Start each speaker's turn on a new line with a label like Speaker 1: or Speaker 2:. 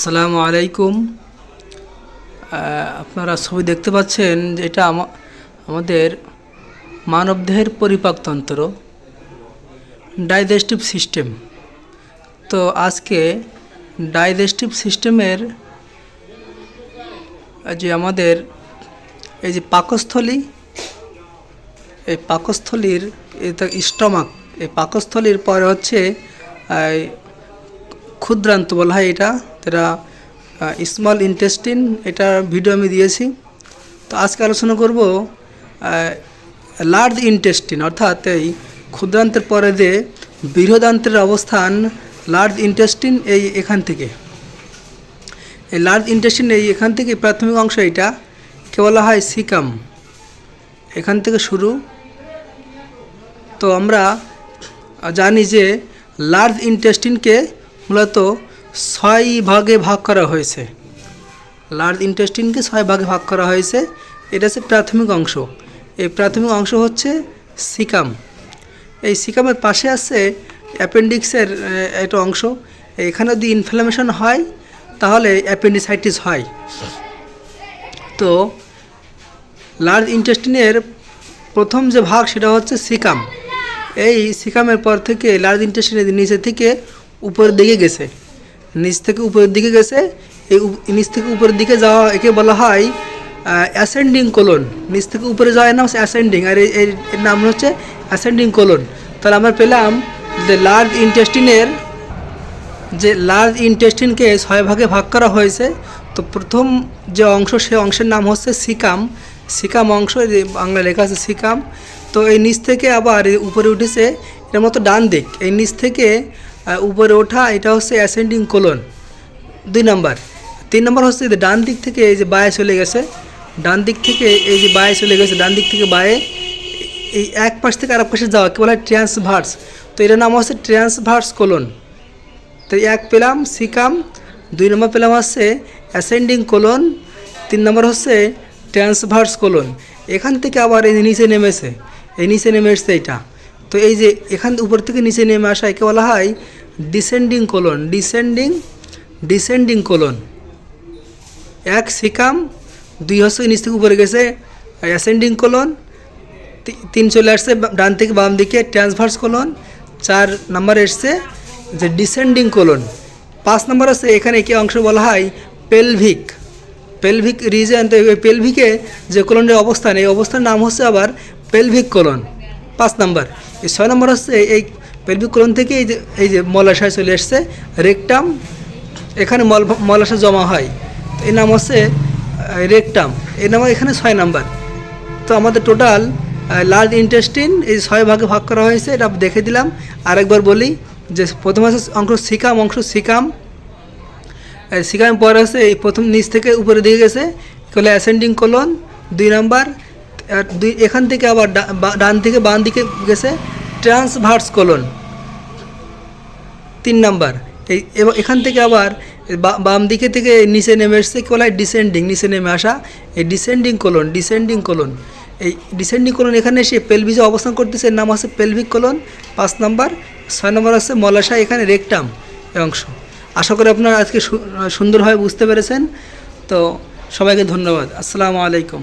Speaker 1: আসসালামু আলাইকুম। আপনারা ছবি দেখতে পাচ্ছেন যে এটা আমাদের মানবদেহের পরিপাকতন্ত্র, ডাইজেস্টিভ সিস্টেম। তো আজকে ডাইজেস্টিভ সিস্টেমের যে আমাদের এই যে পাকস্থলী, এই পাকস্থলীর এটা স্টমাক, এই পাকস্থলীর পরে হচ্ছে ক্ষুদ্রান্ত বলা হয় এটা স্মল ইন্টেস্টিন। এটা ভিডিও আমি দিয়েছি। তো আজকে আলোচনা করব লার্জ ইন্টেস্টিন, অর্থাৎ এই ক্ষুদ্রান্তের পরে যে বৃহদান্ত্রের অবস্থান লার্জ ইন্টেস্টিন, এখান থেকে এই লার্জ ইন্টেস্টিন এখান থেকে প্রাথমিক অংশ এটা কে বলা হয় সিকাম, এখান থেকে শুরু। তো আমরা জানি যে লার্জ ইন্টেস্টিনকে মূলত 6 ভাগে ভাগ করা হয়েছে। লার্জ ইন্টেস্টিনকে 6 ভাগে ভাগ করা হয়েছে। এটা হচ্ছে প্রাথমিক অংশ। এই প্রাথমিক অংশ হচ্ছে সিকাম। এই সিকামের পাশে আছে অ্যাপেন্ডিক্সের একটা অংশ। এখানে যদি ইনফ্লামেশন হয় তাহলে অ্যাপেন্ডিসাইটিস হয়। তো লার্জ ইন্টেস্টিনের প্রথম যে ভাগ সেটা হচ্ছে সিকাম। এই সিকামের পর থেকে লার্জ ইন্টেস্টিনের নিচে থেকে উপরের দিকে গেছে, নিচ থেকে উপরের দিকে গেছে। এই নিচ থেকে উপরের দিকে যাওয়া একে বলা হয় অ্যাসেন্ডিং কোলন। নিচ থেকে উপরে যাওয়ার নাম হচ্ছে অ্যাসেন্ডিং, আর এর নাম হচ্ছে অ্যাসেন্ডিং কোলন। তাহলে আমরা পেলাম যে লার্জ ইন্টেস্টিনকে 6 ভাগে ভাগ করা হয়েছে। তো প্রথম যে অংশ, সে অংশের নাম হচ্ছে সিকাম। সিকাম অংশ, যে বাংলা লেখা আছে সিকাম। তো এই নিচ থেকে আবার উপরে উঠেছে এর মতো ডান দিক, এই নিচ থেকে উপরে ওঠা, এটা হচ্ছে অ্যাসেন্ডিং কোলন 2 নম্বর। 3 নম্বর হচ্ছে যে ডান দিক থেকে এই যে বায়ে চলে গেছে, ডান দিক থেকে এই যে বায়ে চলে গেছে, ডান দিক থেকে বায়ে এই এক পাশ থেকে আরেক পাশে যাওয়া কে বলা হয় ট্রান্সভার্স। তো এটার নাম হচ্ছে ট্রান্সভার্স কোলন। তো 1 পেলাম সিকাম, 2 নম্বর পেলাম হচ্ছে অ্যাসেন্ডিং কোলন, 3 নম্বর হচ্ছে ট্রান্সভার্স কোলন। এখান থেকে আবার এই নিচে নেমেছে, এই নিচে নেমে এসছে এটা। তো এই যে এখান উপর থেকে নিচে নেমে আসা একে বলা হয় descending colon. Descending colon. 1 caecum, 2 হচ্ছে নিচ থেকে উপরে গেছে অ্যাসেন্ডিং কোলন, 3 চলে আসছে ডান থেকে বাম দিকে ট্রান্সভার্স কোলন, 4 নম্বর এসছে যে ডিসেন্ডিং কোলন। 5 নম্বর আছে এখানে কি অংশ বলা হয় পেলভিক রিজন। তো এই পেলভিকে যে কোলনের অবস্থান, এই অবস্থানের নাম হচ্ছে আবার পেলভিক কোলন 5 নম্বর। এই 6 নম্বর হচ্ছে এই পেলভিক কোলন থেকে এই যে মলাশয় চলে এসছে রেকটাম, এখানে মলাশয় জমা হয়, এই নাম হচ্ছে রেকটাম, এই নাম এখানে 6 নম্বর। তো আমাদের টোটাল লার্জ ইন্টেস্টিন এই 6 ভাগে ভাগ করা হয়েছে। এটা দেখে দিলাম, আরেকবার বলি যে প্রথম আছে অংশ সিকাম। সিকামের পরে আছে এই প্রথম নিচ থেকে উপরে দিকে গেছে বলে অ্যাসেন্ডিং কোলন 2 নম্বর। আর এখান থেকে আবার ডান থেকে বাম দিকে গেছে ট্রান্সভার্স কোলন 3 নম্বর। এবং এখান থেকে আবার বাম দিকে থেকে নিচে নেমে এসছে কি বলা হয় ডিসেন্ডিং, নিচে নেমে আসা, এই ডিসেন্ডিং কোলন। এই ডিসেন্ডিং কোলন এখানে এসে পেলভিসে অবস্থান করতেছে, এর নাম আছে পেলভিক কোলন 5 নম্বর। 6 নম্বর আছে মলাশয়, এখানে রেকটাম এই অংশ। আশা করি আপনারা আজকে সুন্দরভাবে বুঝতে পেরেছেন। তো সবাইকে ধন্যবাদ। আসসালামু আলাইকুম।